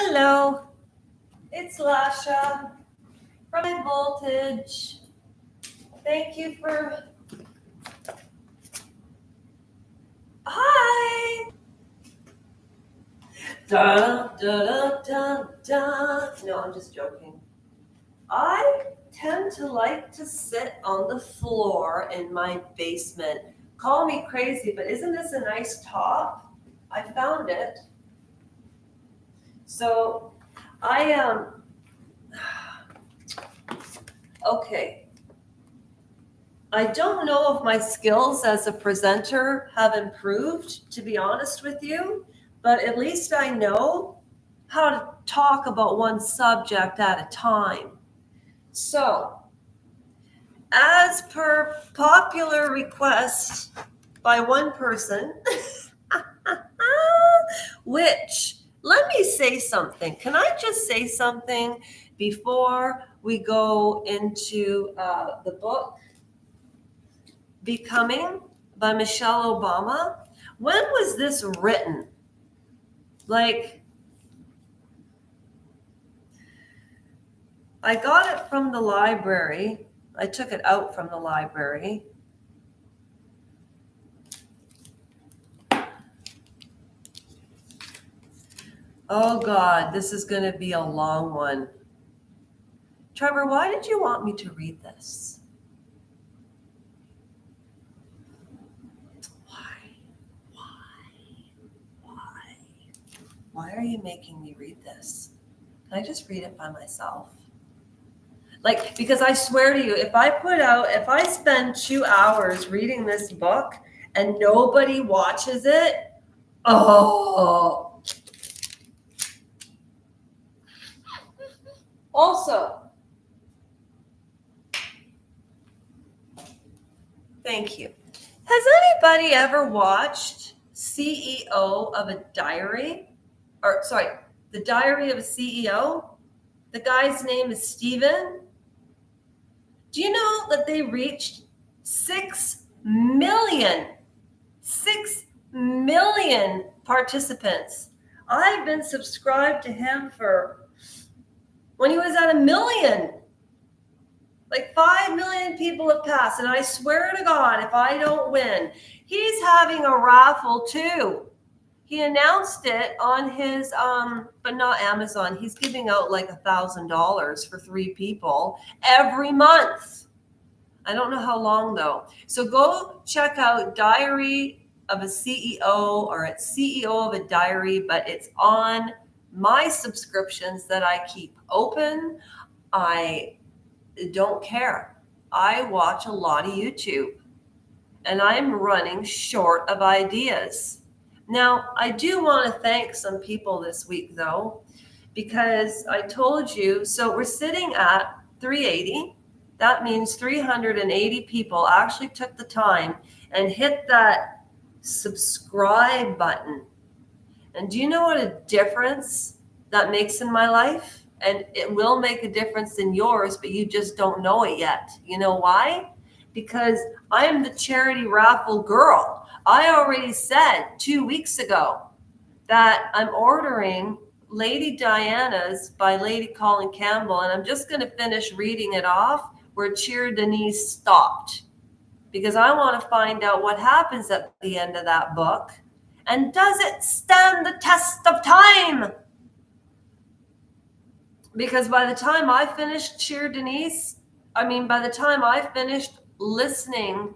Hello, it's Lasha from High Voltage. Thank you for... Hi! Dun, dun, dun, dun. No, I'm just joking. I tend to like to sit on the floor in my basement. Call me crazy, but isn't this a nice top? I found it. So I okay. I don't know if my skills as a presenter have improved, to be honest with you, but at least I know how to talk about one subject at a time. So, as per popular request by one person, which, let me say something. Can I just say something before we go into the book? Becoming by Michelle Obama. When was this written? Like, I got it from the library. I took it out from the library. Oh God, this is going to be a long one. Trevor, why did you want me to read this? Why are you making me read this? Can I just read it by myself? Like, because I swear to you, if I spend 2 hours reading this book and nobody watches it, oh. Also, thank you. Has anybody ever watched CEO of a Diary? The Diary of a CEO? The guy's name is Steven. Do you know that they reached 6 million participants? I've been subscribed to him for when he was at 1 million. Like 5 million people have passed. And I swear to God, if I don't win, he's having a raffle too. He announced it on his, but not Amazon. He's giving out like $1,000 for 3 people every month. I don't know how long though. So go check out Diary of a CEO, or it's CEO of a Diary, but it's on my subscriptions that I keep open. I don't care. I watch a lot of YouTube and I'm running short of ideas. Now, I do want to thank some people this week though, because I told you, so we're sitting at 380. That means 380 people actually took the time and hit that subscribe button. And do you know what a difference that makes in my life? And it will make a difference in yours, but you just don't know it yet. You know why? Because I am the charity raffle girl. I already said 2 weeks ago that I'm ordering Lady Diana's by Lady Colin Campbell, and I'm just going to finish reading it off where Cheer Denise stopped, because I want to find out what happens at the end of that book, and does it stand the test of time? Because by the time I finished Cheer Denise, by the time I finished listening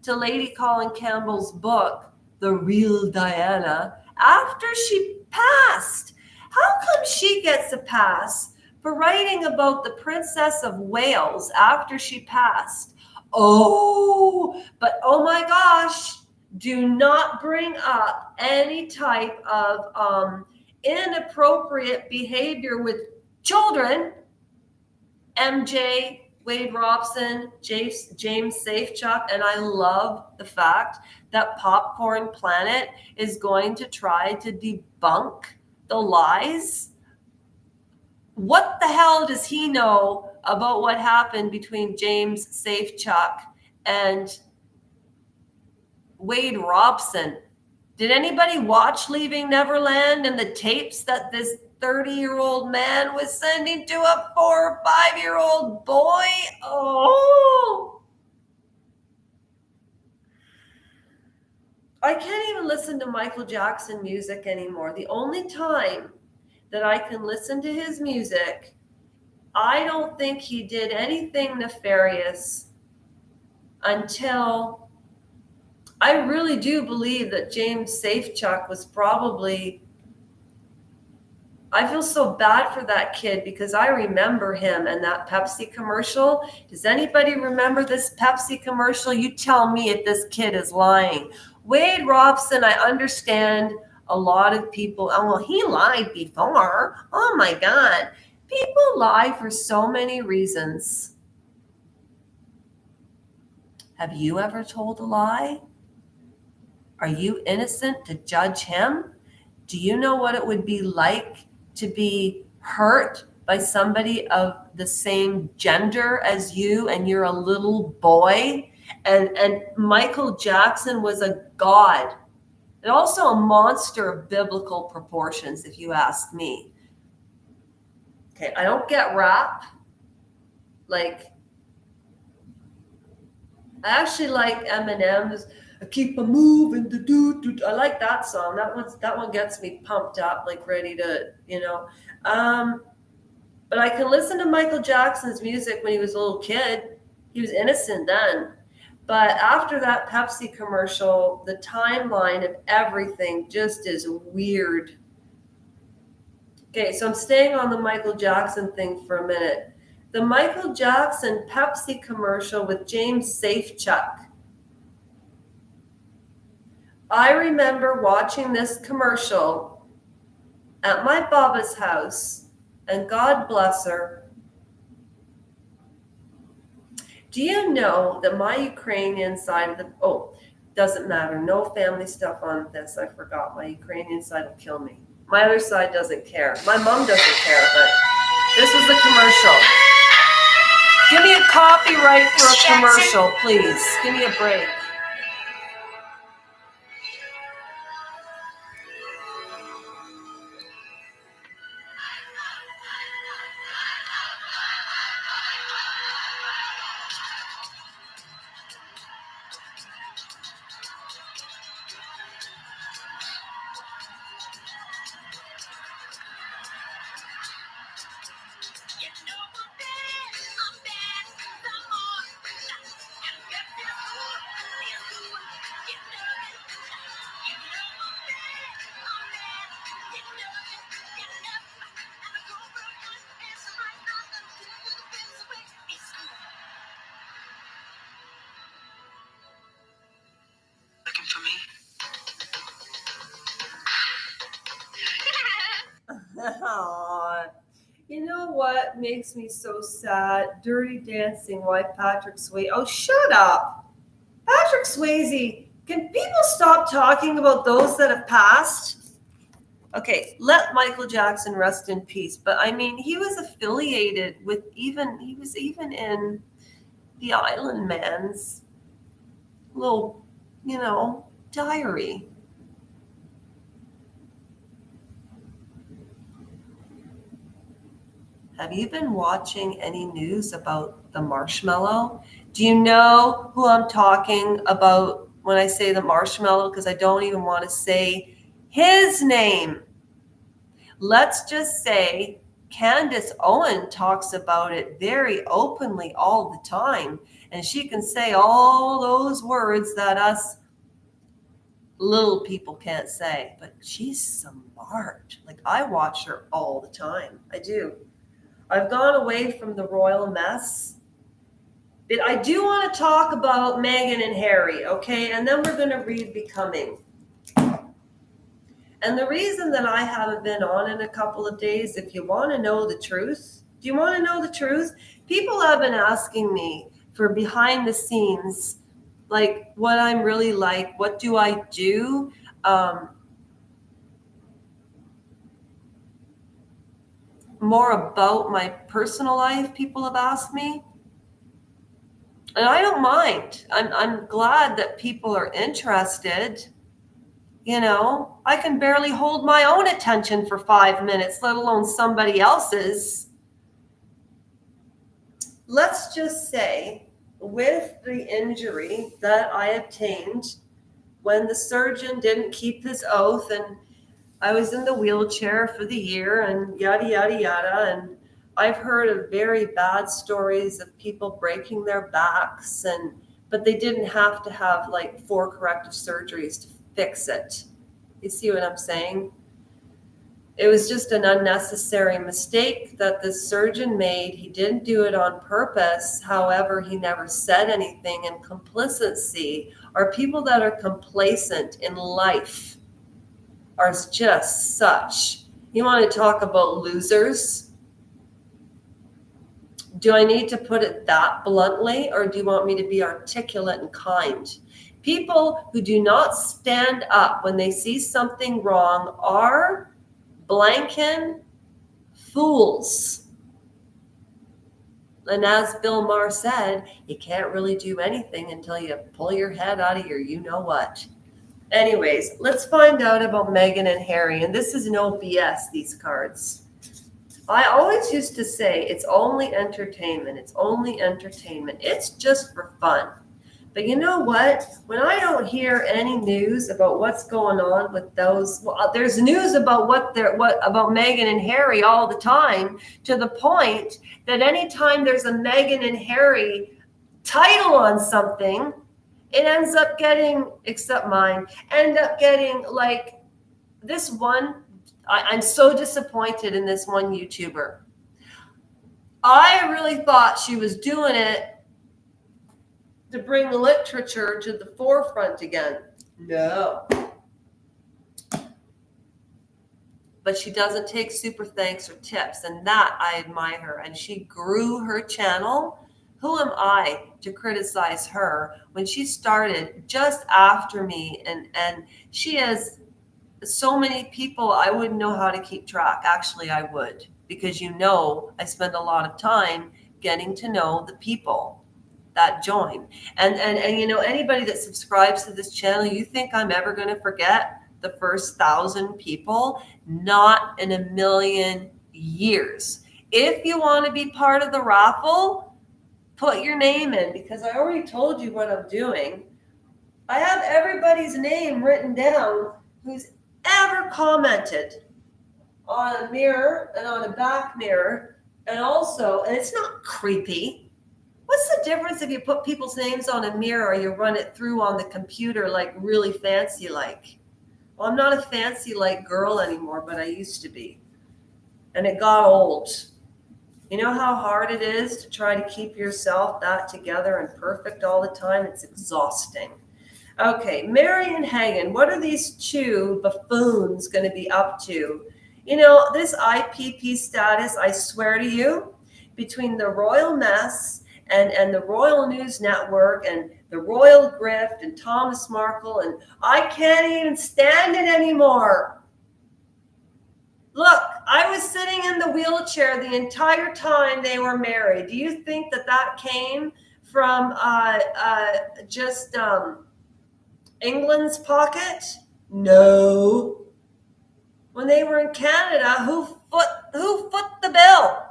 to Lady Colin Campbell's book, The Real Diana, after she passed, how come she gets a pass for writing about the Princess of Wales after she passed? Oh, but oh my gosh, do not bring up any type of inappropriate behavior with children. MJ, Wade Robson, James Safechuck, and I love the fact that Popcorn Planet is going to try to debunk the lies. What the hell does he know about what happened between James Safechuck and Wade Robson? Did anybody watch Leaving Neverland and the tapes that this 30-year-old man was sending to a 4 or 5-year-old boy? Oh, I can't even listen to Michael Jackson music anymore. The only time that I can listen to his music, I don't think he did anything nefarious until I really do believe that James Safechuck was probably, I feel so bad for that kid because I remember him and that Pepsi commercial. Does anybody remember this Pepsi commercial? You tell me if this kid is lying. Wade Robson, I understand a lot of people, oh, well, he lied before. Oh my God. People lie for so many reasons. Have you ever told a lie? Are you innocent to judge him? Do you know what it would be like to be hurt by somebody of the same gender as you and you're a little boy? And Michael Jackson was a god and also a monster of biblical proportions, if you ask me. Okay, I don't get rap. Like, I actually like Eminem's I keep a moving to do. I like that song. That one gets me pumped up, like ready to, But I can listen to Michael Jackson's music when he was a little kid. He was innocent then. But after that Pepsi commercial, the timeline of everything just is weird. Okay, so I'm staying on the Michael Jackson thing for a minute. The Michael Jackson Pepsi commercial with James Safechuck. I remember watching this commercial at my Baba's house, and God bless her. Do you know that my Ukrainian side of doesn't matter. No family stuff on this. I forgot. My Ukrainian side will kill me. My other side doesn't care. My mom doesn't care, but this was the commercial. Give me a copyright for a commercial, please. Give me a break. For me. You know what makes me so sad? Dirty Dancing, why Patrick Swayze. Oh, shut up. Patrick Swayze, can people stop talking about those that have passed? Okay, let Michael Jackson rest in peace. But I mean, he was affiliated with he was even in the Island Man's little, diary. Have you been watching any news about the marshmallow? Do you know who I'm talking about when I say the marshmallow? Because I don't even want to say his name. Let's just say Candace Owen talks about it very openly all the time. And she can say all those words that us little people can't say. But she's smart. Like, I watch her all the time. I do. I've gone away from the royal mess. But I do want to talk about Meghan and Harry, okay? And then we're going to read Becoming. And the reason that I haven't been on in a couple of days, if you want to know the truth, do you want to know the truth? People have been asking me for behind the scenes, like what I'm really like, what do I do? More about my personal life, people have asked me. And I don't mind. I'm glad that people are interested. You know, I can barely hold my own attention for 5 minutes, let alone somebody else's. Let's just say, with the injury that I obtained when the surgeon didn't keep his oath and I was in the wheelchair for the year and yada, yada, yada. And I've heard of very bad stories of people breaking their backs, but they didn't have to have like 4 corrective surgeries to fix it. You see what I'm saying? It was just an unnecessary mistake that the surgeon made. He didn't do it on purpose. However, he never said anything. And complacency, or people that are complacent in life, are just such. You want to talk about losers? Do I need to put it that bluntly, or do you want me to be articulate and kind? People who do not stand up when they see something wrong are blanking fools. And as Bill Maher said, you can't really do anything until you pull your head out of your you-know-what. Anyways, let's find out about Meghan and Harry. And this is no BS, these cards. I always used to say it's only entertainment. It's only entertainment. It's just for fun. But you know what? When I don't hear any news about what's going on with those, well, there's news about about Meghan and Harry all the time, to the point that anytime there's a Meghan and Harry title on something, it ends up getting, except mine, end up getting like this one. I'm so disappointed in this one YouTuber. I really thought she was doing it to bring literature to the forefront again. No. But she doesn't take super thanks or tips, and that I admire her. And she grew her channel. Who am I to criticize her when she started just after me? And she has so many people, I wouldn't know how to keep track. Actually, I would, because I spend a lot of time getting to know the people that join. And anybody that subscribes to this channel, you think I'm ever going to forget the first 1,000 people? Not in a million years. If you want to be part of the raffle, put your name in, because I already told you what I'm doing. I have everybody's name written down who's ever commented on a mirror and on a back mirror, and it's not creepy. What's the difference if you put people's names on a mirror or you run it through on the computer like really fancy like? Well, I'm not a fancy like girl anymore, but I used to be. And it got old. You know how hard it is to try to keep yourself that together and perfect all the time? It's exhausting. Okay, Mary and Hagan, what are these 2 buffoons going to be up to? This IPP status, I swear to you, between the royal mess and the Royal News Network and the Royal Grift and Thomas Markle, and I can't even stand it anymore. Look, I was sitting in the wheelchair the entire time they were married. Do you think that came from just England's pocket? No. When they were in Canada, who foot the bill?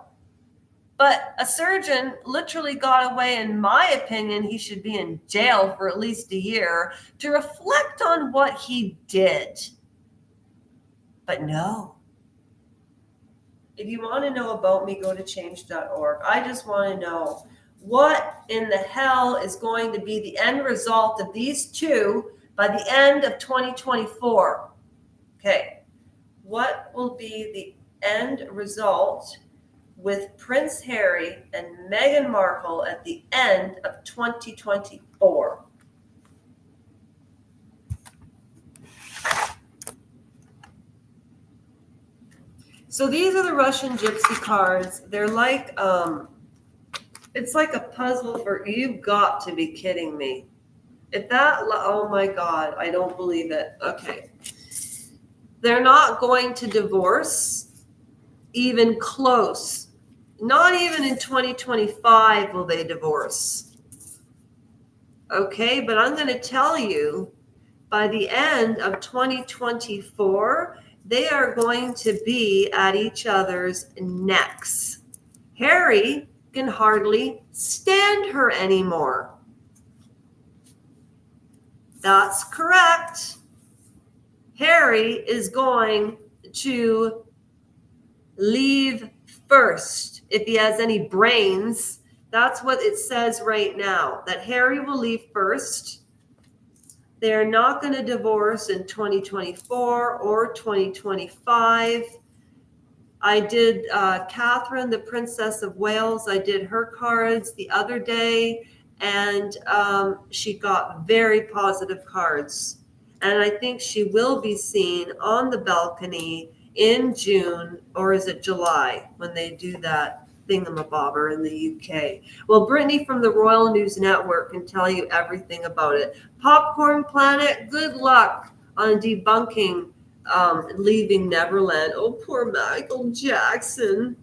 But a surgeon literally got away. In my opinion, he should be in jail for at least a year to reflect on what he did. But no. If you want to know about me, go to change.org. I just want to know what in the hell is going to be the end result of these 2 by the end of 2024. Okay. What will be the end result with Prince Harry and Meghan Markle at the end of 2024? So these are the Russian gypsy cards. They're like, it's like a puzzle for, you've got to be kidding me. Oh my God, I don't believe it. Okay. They're not going to divorce, even close. Not even in 2025 will they divorce. Okay, but I'm going to tell you by the end of 2024, they are going to be at each other's necks. Harry can hardly stand her anymore. That's correct. Harry is going to leave first. If he has any brains, that's what it says right now, that Harry will leave first. They're not going to divorce in 2024 or 2025. I did Catherine, the Princess of Wales. I did her cards the other day, and she got very positive cards. And I think she will be seen on the balcony in June, or is it July, when they do that thingamabobber in the UK. Well, Brittany from the Royal News Network can tell you everything about it. Popcorn Planet, good luck on debunking leaving Neverland. Oh, poor Michael Jackson.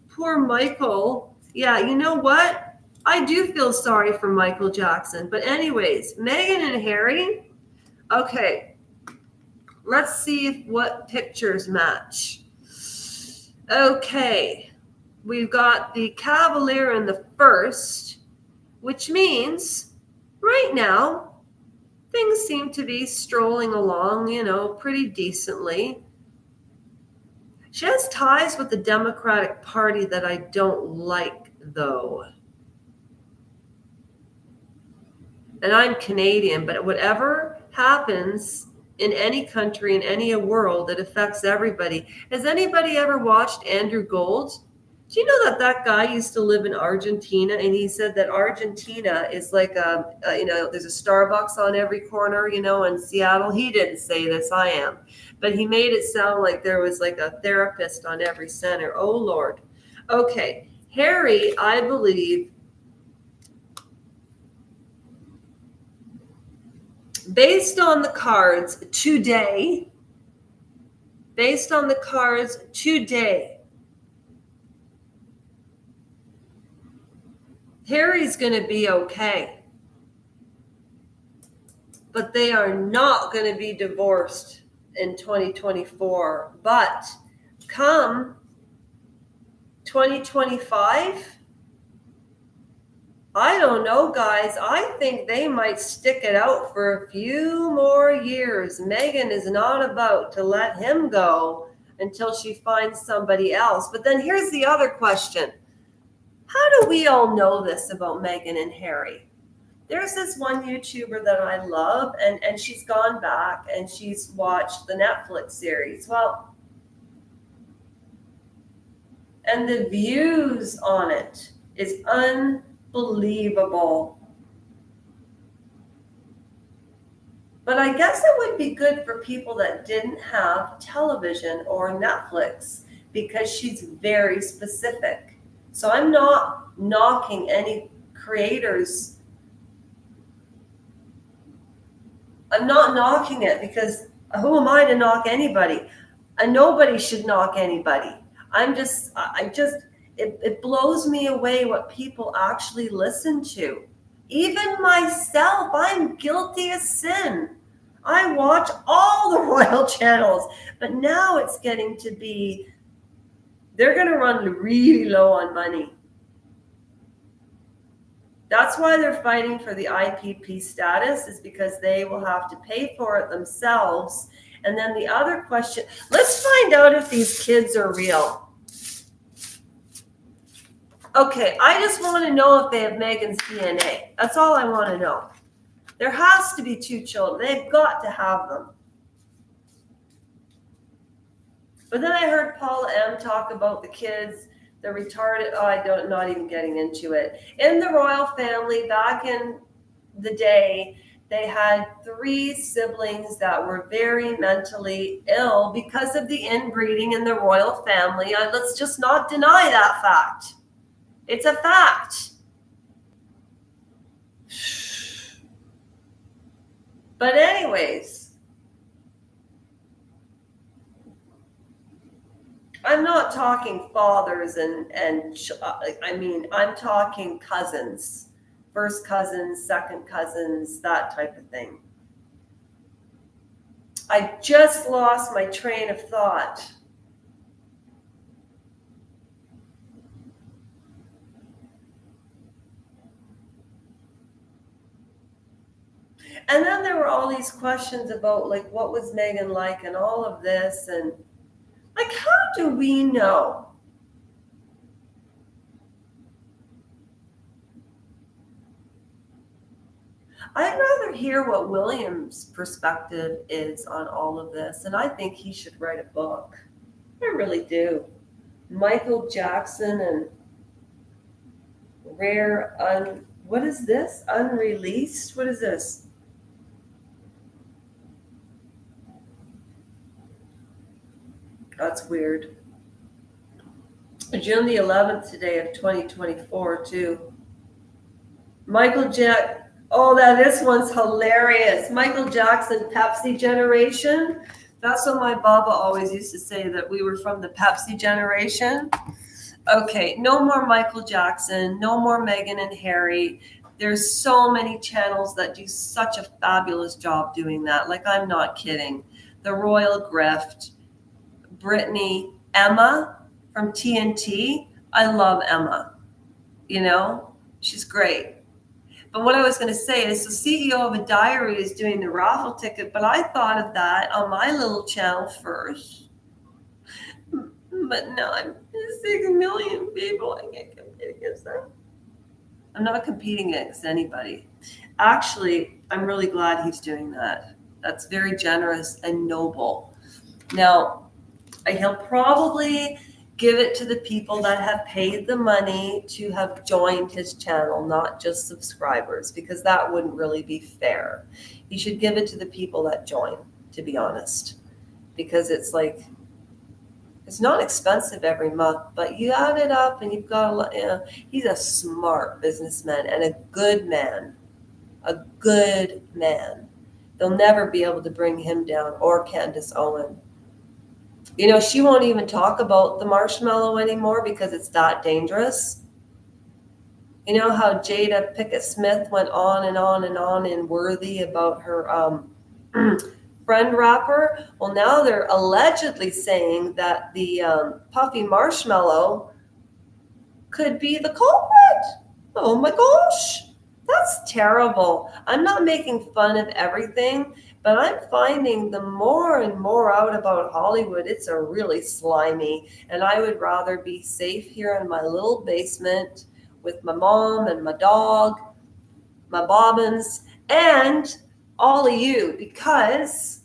Poor Michael. Yeah, you know what? I do feel sorry for Michael Jackson. But anyways, Meghan and Harry. Okay, let's see what pictures match. Okay, we've got the Cavalier in the first, which means right now things seem to be strolling along, pretty decently. She has ties with the Democratic Party that I don't like, though. And I'm Canadian, but whatever happens in any country, in any world, it affects everybody. Has anybody ever watched Andrew Gold? Do you know that guy used to live in Argentina, and he said that Argentina is like there's a Starbucks on every corner, in Seattle. He didn't say this, I am. But he made it sound like there was like a therapist on every center. Oh, Lord. Okay. Harry, I believe, based on the cards today, Harry's going to be okay. But they are not going to be divorced in 2024. But come 2025, I don't know, guys. I think they might stick it out for a few more years. Meghan is not about to let him go until she finds somebody else. But then here's the other question. How do we all know this about Meghan and Harry? There's this one YouTuber that I love, and she's gone back and she's watched the Netflix series. Well, and the views on it is unbelievable. But I guess it would be good for people that didn't have television or Netflix, because she's very specific. So I'm not knocking any creators. I'm not knocking it, because who am I to knock anybody? And nobody should knock anybody. It blows me away what people actually listen to. Even myself, I'm guilty of sin. I watch all the royal channels, but now it's getting to be, they're going to run really low on money. That's why they're fighting for the IPP status, is because they will have to pay for it themselves. And then the other question, let's find out if these kids are real. Okay, I just want to know if they have Meghan's DNA. That's all I want to know. There has to be 2 children. They've got to have them. But then I heard Paula M. talk about the kids, the retarded, not even getting into it. In the royal family, back in the day, they had 3 siblings that were very mentally ill because of the inbreeding in the royal family. Let's just not deny that fact. It's a fact. But anyways, I'm not talking fathers I'm talking cousins, first cousins, second cousins, that type of thing. I just lost my train of thought. And then there were all these questions about like what was Meghan like and all of this, and like how do we know? I'd rather hear what William's perspective is on all of this, and I think he should write a book. I really do. Michael Jackson and what is this? Unreleased? What is this? That's weird. June the 11th today of 2024 too. Michael Jack. Oh, this one's hilarious. Michael Jackson, Pepsi generation. That's what my Baba always used to say, that we were from the Pepsi generation. Okay, no more Michael Jackson, no more Meghan and Harry. There's so many channels that do such a fabulous job doing that. Like, I'm not kidding. The Royal Grift, Brittany, Emma from TNT. I love Emma. You know, she's great. But what I was going to say is the CEO of a diary is doing the raffle ticket, but I thought of that on my little channel first. But no, I'm 6 million people. I can't compete against that. I'm not competing against anybody. Actually, I'm really glad he's doing that. That's very generous and noble. Now, he'll probably give it to the people that have paid the money to have joined his channel, not just subscribers, because that wouldn't really be fair. He should give it to the people that join, to be honest, because it's like, it's not expensive every month, but you add it up and you've got a lot. You know, he's a smart businessman and a good man. A good man. They'll never be able to bring him down, or Candace Owen. You know, she won't even talk about the marshmallow anymore because it's that dangerous. You know how Jada Pinkett Smith went on and on and on in Worthy about her friend rapper? Well, now they're allegedly saying that the puffy marshmallow could be the culprit. Oh my gosh, that's terrible. I'm not making fun of everything, but I'm finding the more and more out about Hollywood, it's a really slimy. And I would rather be safe here in my little basement with my mom and my dog, my bobbins, and all of you, because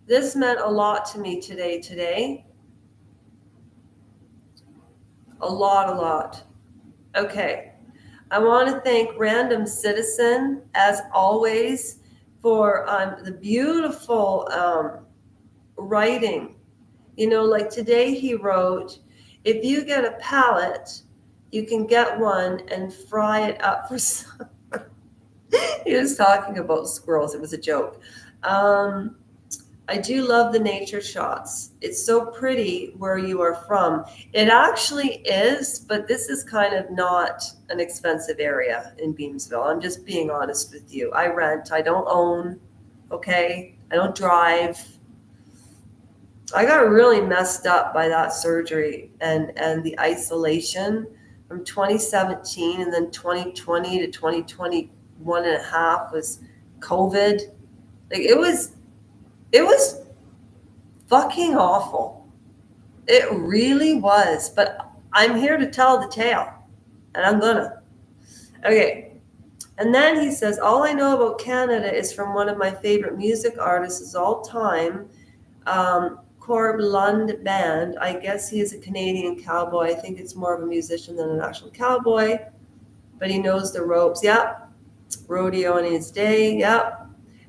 this meant a lot to me today. A lot. Okay. I want to thank Random Citizen, as always, for the beautiful writing. You know, like today he wrote, if you get a pallet, you can get one and fry it up for supper. He was talking about squirrels. It was a joke. I do love the nature shots. It's so pretty where you are from. It actually is, but this is kind of not an expensive area in Beamsville. I'm just being honest with you. I rent. I don't own. Okay? I don't drive. I got really messed up by that surgery and the isolation from 2017, and then 2020 to 2021 and a half was COVID. Like it was fucking awful. It really was. But I'm here to tell the tale. And I'm gonna. Okay. And then he says, all I know about Canada is from one of my favorite music artists of all time, Corb Lund Band. I guess he is a Canadian cowboy. I think it's more of a musician than an actual cowboy. But he knows the ropes. Yep. Rodeo in his day. Yep.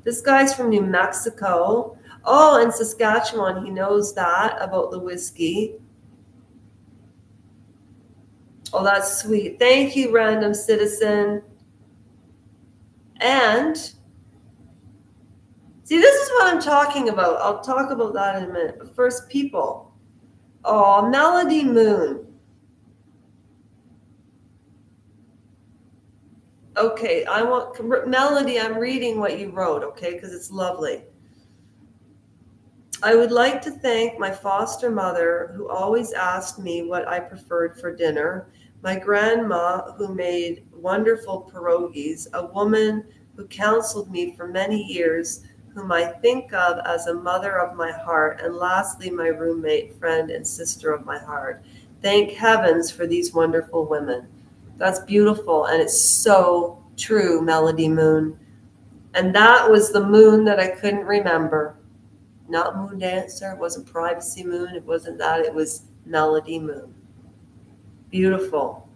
This guy's from New Mexico. Oh, and Saskatchewan. He knows that about the whiskey. Oh, that's sweet. Thank you, Random Citizen. And see, this is what I'm talking about. I'll talk about that in a minute. But first, people. Oh, Melody Moon. Okay, I want Melody, I'm reading what you wrote, okay, because it's lovely. I would like to thank my foster mother who always asked me what I preferred for dinner, my grandma who made wonderful pierogies, a woman who counseled me for many years, whom I think of as a mother of my heart, and lastly, my roommate, friend, and sister of my heart. Thank heavens for these wonderful women. That's beautiful, and it's so true, Melody Moon. And that was the moon that I couldn't remember. Not Moon Dancer, it wasn't Privacy Moon, it wasn't that, it was Melody Moon. Beautiful.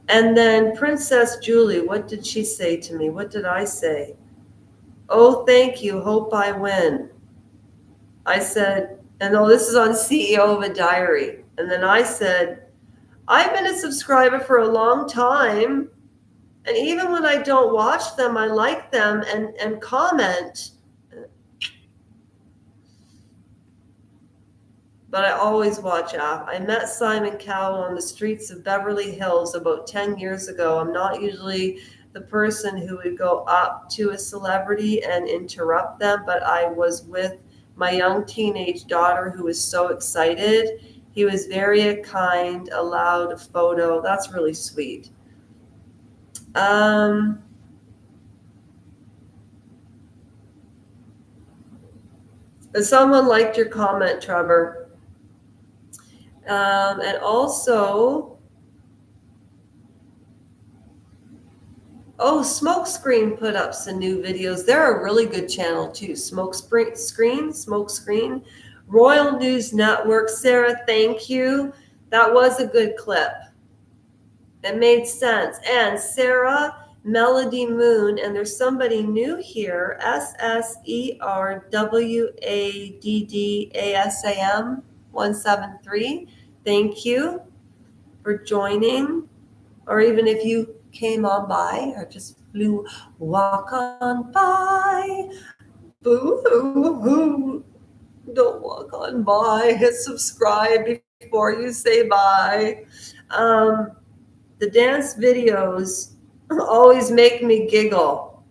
And then Princess Julie, what did she say to me? What did I say? Oh, thank you, hope I win. I said, and oh, this is on CEO of a Diary. And then I said, I've been a subscriber for a long time. And even when I don't watch them, I like them and comment. But I always watch out. I met Simon Cowell on the streets of Beverly Hills about 10 years ago. I'm not usually the person who would go up to a celebrity and interrupt them, but I was with my young teenage daughter who was so excited. He was very kind, allowed a photo. That's really sweet. Someone liked your comment, Trevor. And also, Smokescreen put up some new videos. They're a really good channel too. Smokescreen. Royal News Network. Sarah, thank you. That was a good clip. It made sense. And Sarah, Melody Moon, and there's somebody new here, SSERWADDASAM 173. Thank you for joining. Or even if you came on by or just flew, walk on by. Boo-hoo-hoo. Don't walk on by. Hit subscribe before you say bye. The dance videos always make me giggle.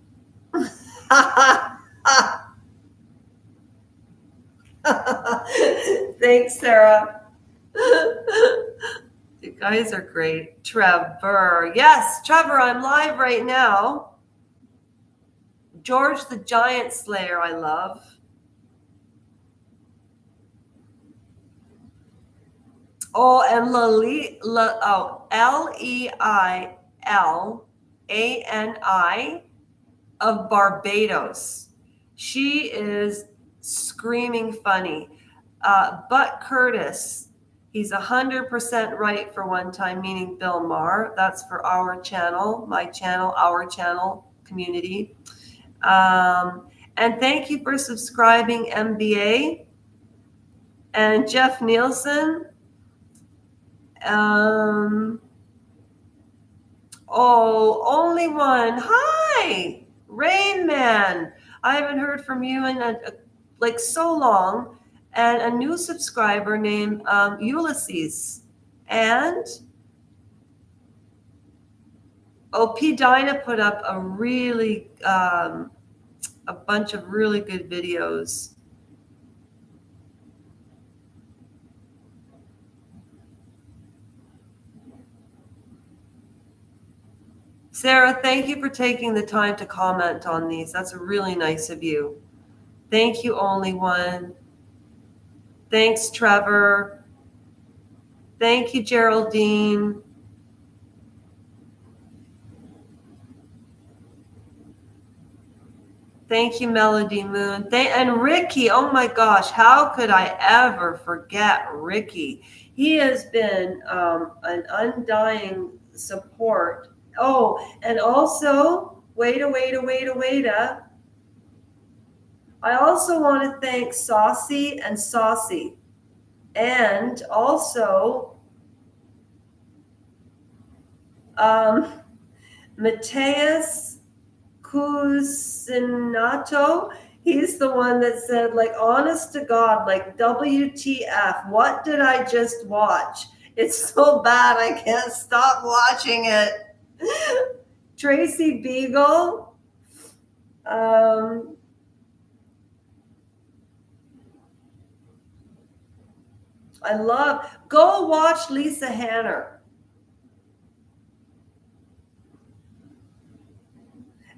Thanks, Sarah. You guys are great. Trevor. Yes, Trevor, I'm live right now. George the Giant Slayer, I love. Oh, and Leilani of Barbados. She is screaming funny. But Curtis, he's 100% right for one time, meaning Bill Maher. That's for our channel, my channel, our channel community. And thank you for subscribing, MBA. And Jeff Nielsen. Only one. Hi, Rain Man. I haven't heard from you in like so long. And a new subscriber named Ulysses. And P. Dinah put up a really a bunch of really good videos. Sarah, thank you for taking the time to comment on these. That's really nice of you. Thank you, Only One. Thanks, Trevor. Thank you, Geraldine. Thank you, Melody Moon. And Ricky, oh my gosh, how could I ever forget Ricky? He has been an undying support. Oh, and also, wait. I also want to thank Saucy and Saucy. And also, Mateus Cusinato, he's the one that said, like, honest to God, like, WTF, what did I just watch? It's so bad I can't stop watching it. Tracy Beagle. Go watch Lisa Hanner.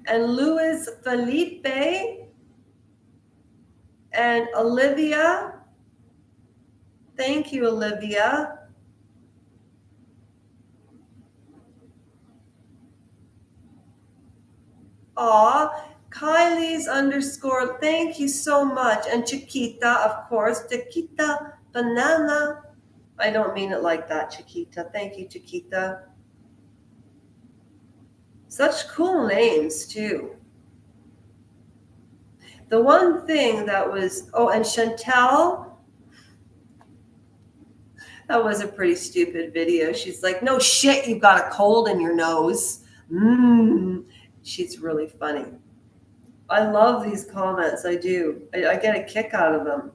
And Luis Felipe and Olivia. Thank you, Olivia. Aw, Kylie's _. Thank you so much. And Chiquita, of course. Chiquita Banana. I don't mean it like that, Chiquita. Thank you, Chiquita. Such cool names, too. The one thing that was, and Chantel, that was a pretty stupid video. She's like, no shit, you've got a cold in your nose. She's really funny. I love these comments. I do. I get a kick out of them.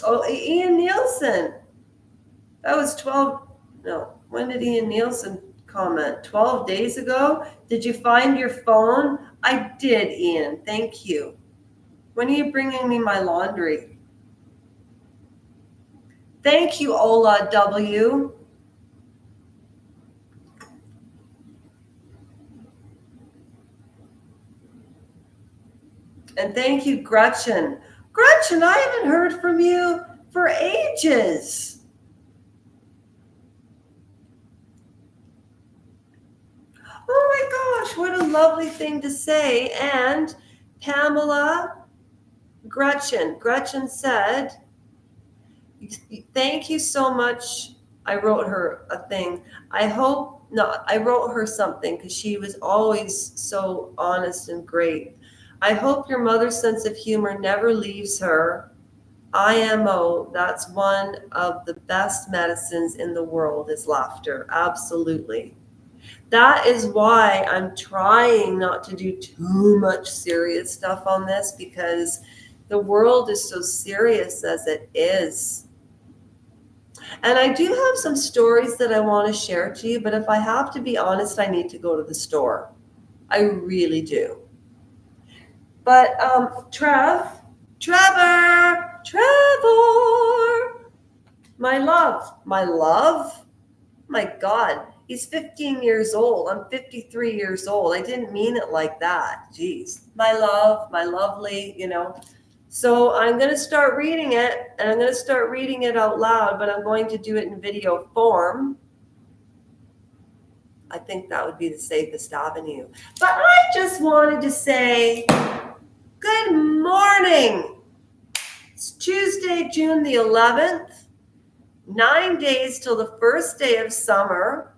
Oh, Ian Nielsen. That was 12. No, when did Ian Nielsen comment? 12 days ago? Did you find your phone? I did, Ian. Thank you. When are you bringing me my laundry? Thank you, Ola W. And thank you, Gretchen. Gretchen, I haven't heard from you for ages. Oh my gosh, what a lovely thing to say. And Pamela, Gretchen said, thank you so much. I wrote her a thing. I wrote her something because she was always so honest and great. I hope your mother's sense of humor never leaves her. IMO, that's one of the best medicines in the world is laughter. Absolutely. That is why I'm trying not to do too much serious stuff on this, because the world is so serious as it is. And I do have some stories that I want to share to you, but if I have to be honest, I need to go to the store. I really do. But Trevor, my love, my God, he's 15 years old. I'm 53 years old. I didn't mean it like that. Jeez, my love, my lovely, So I'm going to start reading it, and I'm going to start reading it out loud, but I'm going to do it in video form. I think that would be the safest avenue. But I just wanted to say good morning. It's Tuesday, June the 11th. 9 days till the first day of summer.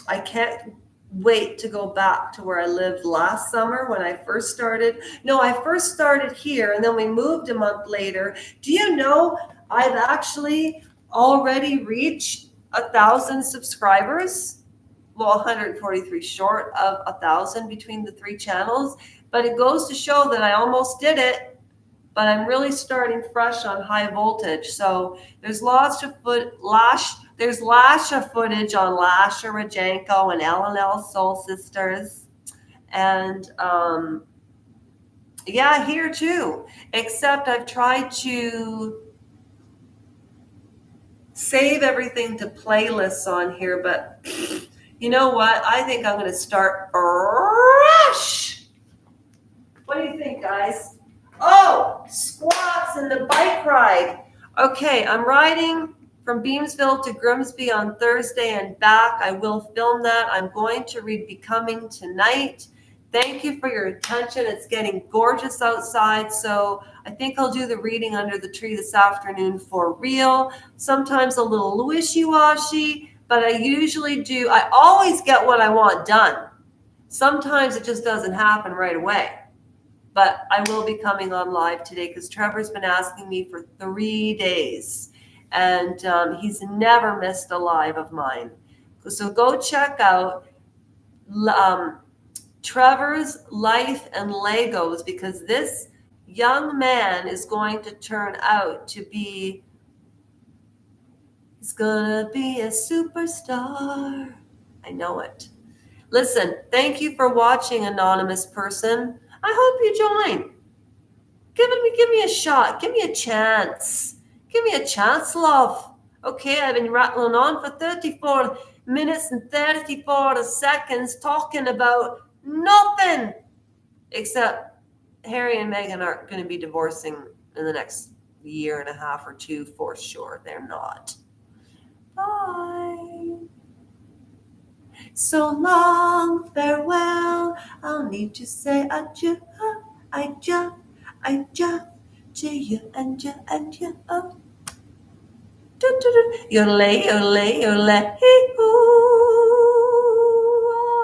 I can't wait to go back to where I lived last summer when I first started. No, I first started here and then we moved a month later. Do you know I've actually already reached 1,000 subscribers? Well, 143 short of 1,000 between the three channels, but it goes to show that I almost did it. But I'm really starting fresh on high voltage. So there's lots of there's Lasha footage on Lasha Rajenko and LNL Soul Sisters. And yeah, here too. Except I've tried to save everything to playlists on here, but you know what? I think I'm going to start fresh. What do you think, guys? Oh, squats and the bike ride. Okay, I'm riding from Beamsville to Grimsby on Thursday and back. I will film that. I'm going to read Becoming tonight. Thank you for your attention. It's getting gorgeous outside, so I think I'll do the reading under the tree this afternoon for real. Sometimes a little wishy-washy, but I usually do. I always get what I want done. Sometimes it just doesn't happen right away. But I will be coming on live today because Trevor's been asking me for 3 days. And he's never missed a live of mine. So go check out Trevor's Life and Legos, because this young man is going to turn out to be, he's going to be a superstar. I know it. Listen, thank you for watching, anonymous person. I hope you join. Give me a shot. Give me a chance. Give me a chance, love. Okay, I've been rattling on for 34 minutes and 34 seconds talking about nothing except Harry and Meghan aren't going to be divorcing in the next year and a half or two for sure. They're not. Bye. So long, farewell. I'll need to say adieu, adieu, adieu to you and you and you. Oh. Yodelay, yodelay, yodelay, hee-hoo.